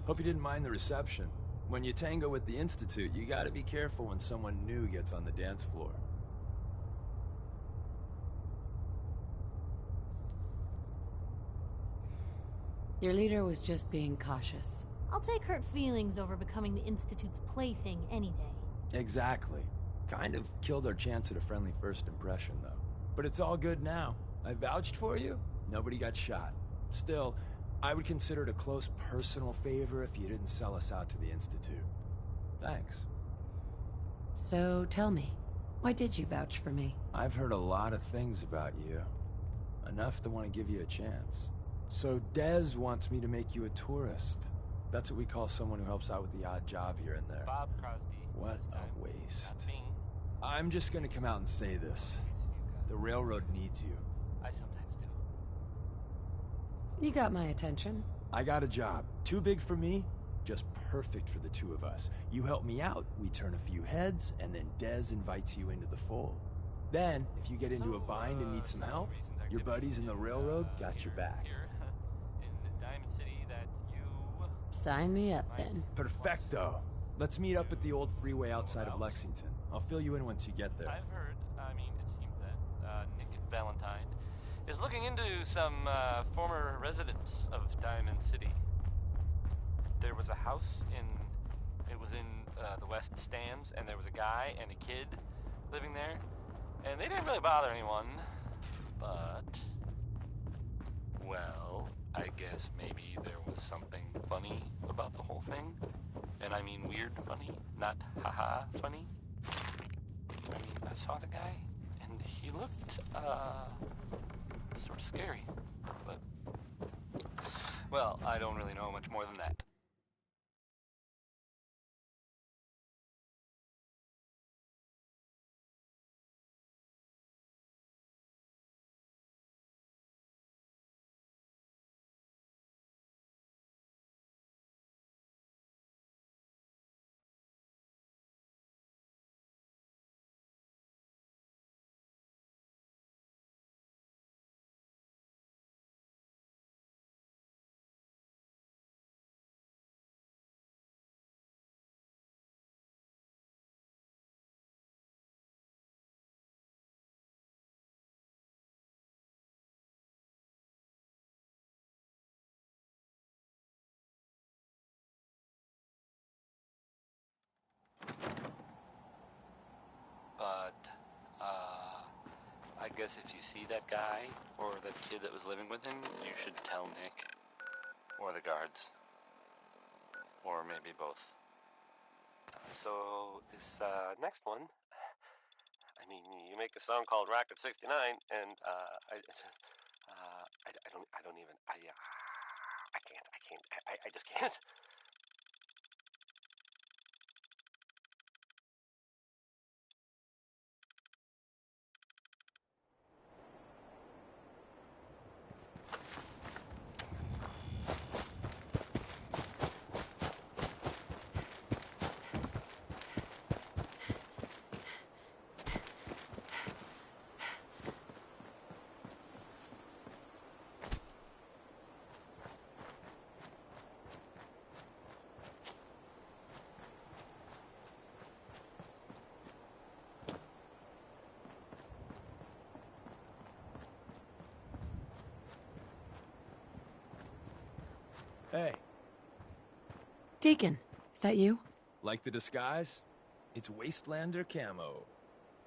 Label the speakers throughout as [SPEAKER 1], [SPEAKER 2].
[SPEAKER 1] Hope you didn't mind the reception. When you tango with the Institute, you gotta be careful when someone new gets on the dance floor.
[SPEAKER 2] Your leader was just being cautious.
[SPEAKER 3] I'll take hurt feelings over becoming the Institute's plaything any day.
[SPEAKER 1] Exactly. Kind of killed our chance at a friendly first impression, though. But it's all good now. I vouched for you. Nobody got shot. Still, I would consider it a close personal favor if you didn't sell us out to the Institute. Thanks.
[SPEAKER 2] So tell me, why did you vouch for me?
[SPEAKER 1] I've heard a lot of things about you. Enough to want to give you a chance. So Dez wants me to make you a tourist. That's what we call someone who helps out with the odd job here and there.
[SPEAKER 4] Bob Crosby.
[SPEAKER 1] What a waste. I'm just gonna come out and say this. The railroad needs you.
[SPEAKER 4] I sometimes do.
[SPEAKER 2] You got my attention.
[SPEAKER 1] I got a job. Too big for me, just perfect for the two of us. You help me out, we turn a few heads, and then Dez invites you into the fold. Then, if you get into a bind and need some help, your buddies in the railroad got your back.
[SPEAKER 4] Here in Diamond City that you...
[SPEAKER 2] Sign me up, then.
[SPEAKER 1] Perfecto. Let's meet up at the old freeway outside of Lexington. I'll fill you in once you get there.
[SPEAKER 4] I've heard, it seems that Nick Valentine is looking into some former residents of Diamond City. There was a house it was in the West Stands, and there was a guy and a kid living there, and they didn't really bother anyone, but, well, I guess maybe there was something funny about the whole thing. And I mean weird funny, not haha funny. I mean, I saw the guy, and he looked, sort of scary. But, well, I don't really know much more than that. But, I guess if you see that guy, or that kid that was living with him, you should tell Nick. Or the guards. Or maybe both. So, this, next one, I mean, you make a song called Rocket 69, and, I just can't.
[SPEAKER 1] Hey.
[SPEAKER 2] Deacon, is that you?
[SPEAKER 1] Like the disguise? It's Wastelander camo.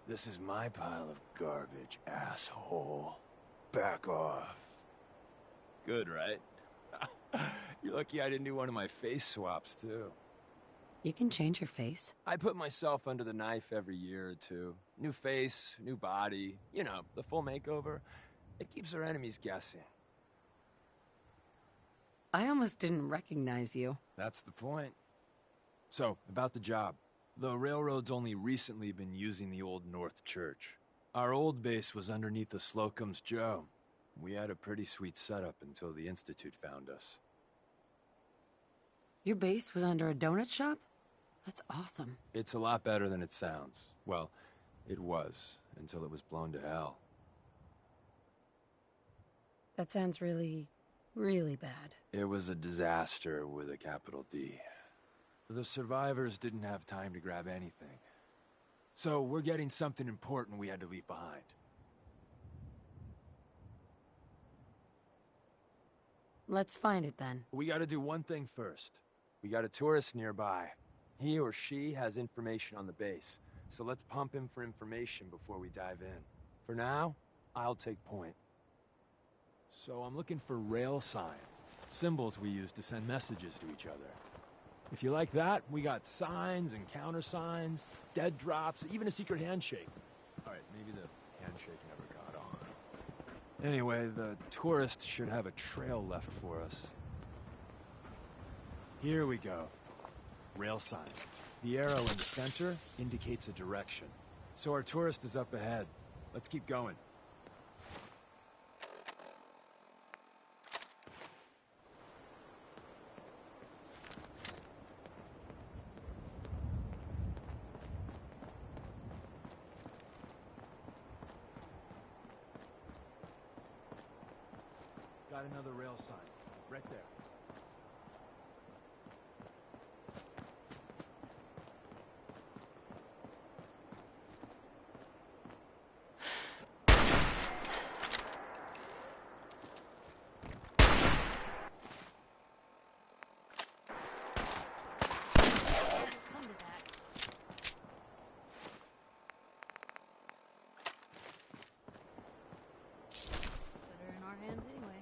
[SPEAKER 1] This is my pile of garbage, asshole. Back off. Good, right? You're lucky I didn't do one of my face swaps, too.
[SPEAKER 2] You can change your face.
[SPEAKER 1] I put myself under the knife every year or two. New face, new body, you know, the full makeover. It keeps our enemies guessing.
[SPEAKER 2] I almost didn't recognize you.
[SPEAKER 1] That's the point. So, about the job. The railroad's only recently been using the old North Church. Our old base was underneath the Slocum's Joe. We had a pretty sweet setup until the Institute found us.
[SPEAKER 2] Your base was under a donut shop? That's awesome.
[SPEAKER 1] It's a lot better than it sounds. Well, it was, until it was blown to hell.
[SPEAKER 2] That sounds really Really bad.
[SPEAKER 1] It was a disaster with a capital D. The survivors didn't have time to grab anything. So we're getting something important we had to leave behind.
[SPEAKER 2] Let's find it then.
[SPEAKER 1] We gotta do one thing first. We got a tourist nearby. He or she has information on the base, so let's pump him for information before we dive in. For now, I'll take point. So I'm looking for rail signs, symbols we use to send messages to each other. If you like that, we got signs and countersigns, dead drops, even a secret handshake. Alright, maybe the handshake never got on. Anyway, the tourist should have a trail left for us. Here we go. Rail sign. The arrow in the center indicates a direction. So our tourist is up ahead. Let's keep going. Got another rail sign. Right there.
[SPEAKER 3] Come to that. Better in our hands anyway.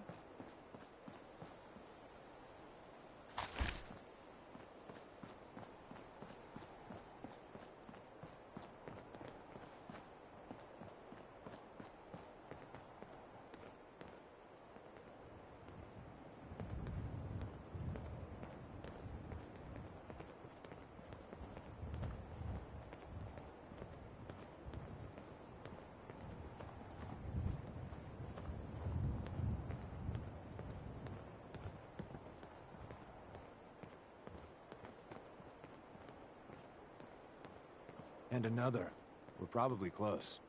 [SPEAKER 1] And another. We're probably close.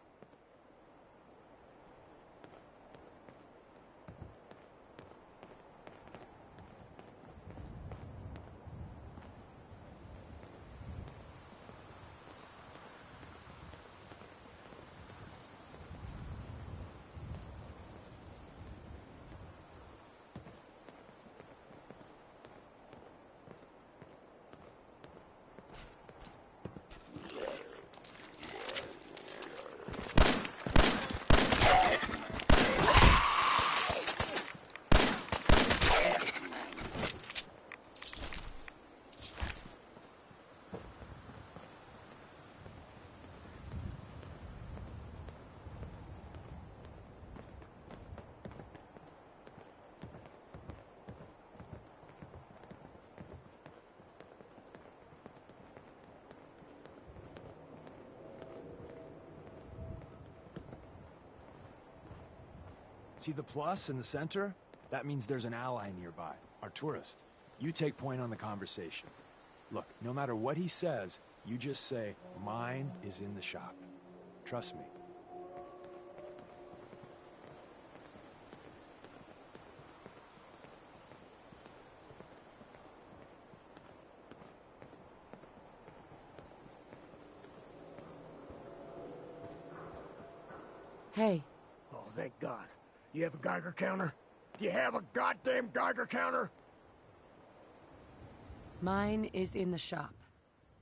[SPEAKER 1] See the plus in the center? That means there's an ally nearby, our tourist. You take point on the conversation. Look, no matter what he says, you just say, "Mine is in the shop." Trust me.
[SPEAKER 2] Hey,
[SPEAKER 5] Oh, thank God. You have a Geiger counter? Do you have a goddamn Geiger counter?
[SPEAKER 2] mine is in the shop.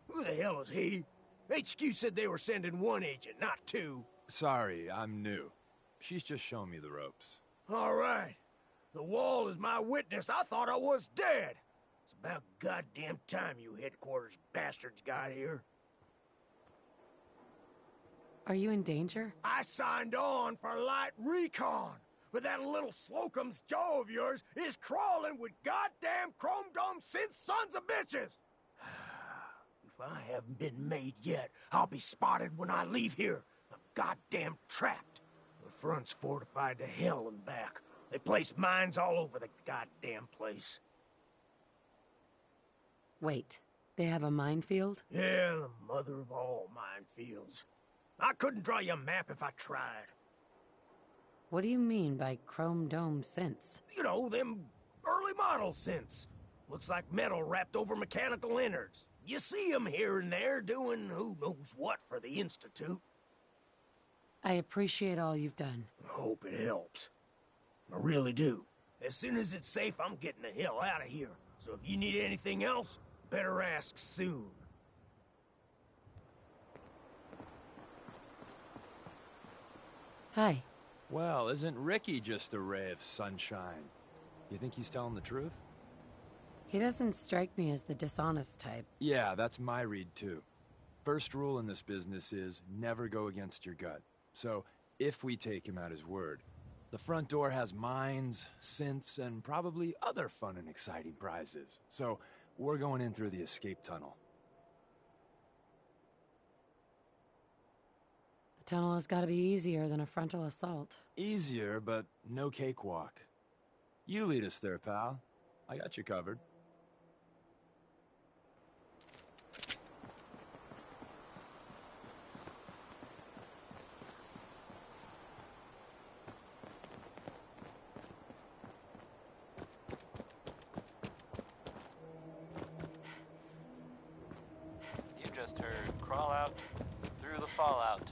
[SPEAKER 5] Who the hell is he? HQ said they were sending one agent, not two.
[SPEAKER 1] Sorry, I'm new. She's just showing me the ropes.
[SPEAKER 5] All right. The wall is my witness. I thought I was dead. It's about goddamn time you headquarters bastards got here.
[SPEAKER 2] Are you in danger?
[SPEAKER 5] I signed on for light recon, but that little Slocum's Joe of yours is crawling with goddamn chrome dome synth sons of bitches. If I haven't been made yet, I'll be spotted when I leave here. I'm goddamn trapped. The front's fortified to hell and back. They place mines all over the goddamn place.
[SPEAKER 2] Wait, they have a minefield?
[SPEAKER 5] Yeah, the mother of all minefields. I couldn't draw you a map if I tried.
[SPEAKER 2] What do you mean by chrome dome synths?
[SPEAKER 5] You know, them early model synths. Looks like metal wrapped over mechanical innards. You see them here and there doing who knows what for the Institute.
[SPEAKER 2] I appreciate all you've done.
[SPEAKER 5] I hope it helps. I really do. As soon as it's safe, I'm getting the hell out of here. So if you need anything else, better ask soon.
[SPEAKER 2] Hi.
[SPEAKER 1] Well, isn't Ricky just a ray of sunshine? You think he's telling the truth?
[SPEAKER 2] He doesn't strike me as the dishonest type.
[SPEAKER 1] Yeah, that's my read too. First rule in this business is never go against your gut. So, if we take him at his word, the front door has mines, synths, and probably other fun and exciting prizes. So, we're going in through the escape tunnel.
[SPEAKER 2] The tunnel has got to be easier than a frontal assault.
[SPEAKER 1] Easier, but no cakewalk. You lead us there, pal. I got you covered.
[SPEAKER 4] You just heard crawl out through the fallout.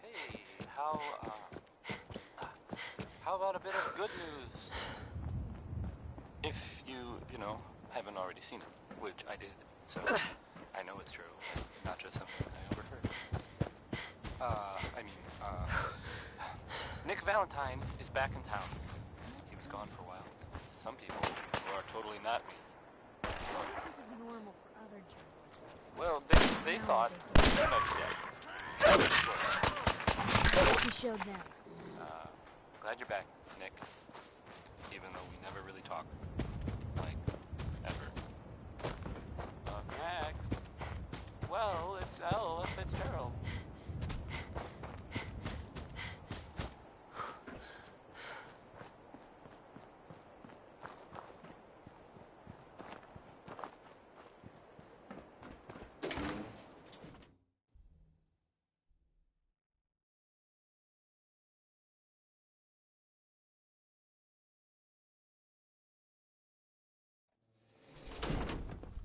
[SPEAKER 4] Hey, how about a bit of good news? If you know, haven't already seen it, which I did, so I know it's true, not just something I overheard. Nick Valentine is back in town. He was gone for a while. Some people who are totally not me.
[SPEAKER 3] This is normal for other journalists.
[SPEAKER 4] Well, they thought they might be dead.
[SPEAKER 3] You showed them.
[SPEAKER 4] Glad you're back, Nick. Even though we never really talk. Like, ever. Up next. Well, it's Ella Fitzgerald.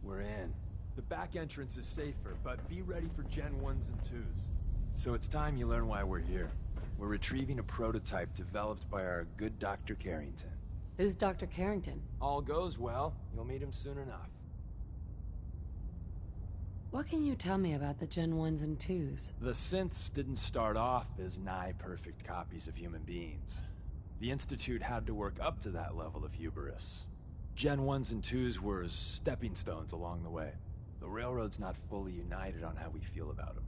[SPEAKER 1] We're in. The back entrance is safer, but be ready for Gen 1s and 2s. So it's time you learn why we're here. We're retrieving a prototype developed by our good Dr. Carrington.
[SPEAKER 2] Who's Dr. Carrington?
[SPEAKER 1] All goes well, you'll meet him soon enough.
[SPEAKER 2] What can you tell me about the Gen 1s and 2s?
[SPEAKER 1] The synths didn't start off as nigh-perfect copies of human beings. The Institute had to work up to that level of hubris. Gen 1s and 2s were stepping stones along the way. The Railroad's not fully united on how we feel about them.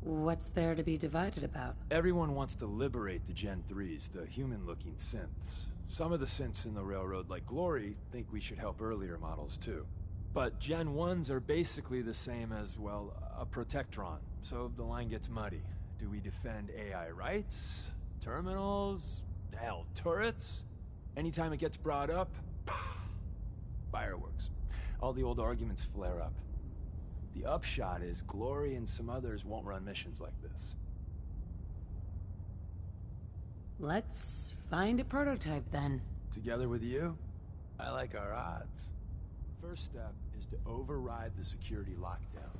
[SPEAKER 2] What's there to be divided about?
[SPEAKER 1] Everyone wants to liberate the Gen 3s, the human-looking synths. Some of the synths in the Railroad, like Glory, think we should help earlier models too. But Gen 1s are basically the same as, well, a protectron. So the line gets muddy. Do we defend AI rights? Terminals? Hell, turrets? Anytime it gets brought up, fireworks. All the old arguments flare up. The upshot is Glory and some others won't run missions like this.
[SPEAKER 2] Let's find a prototype then.
[SPEAKER 1] Together with you, I like our odds. First step is to override the security lockdown.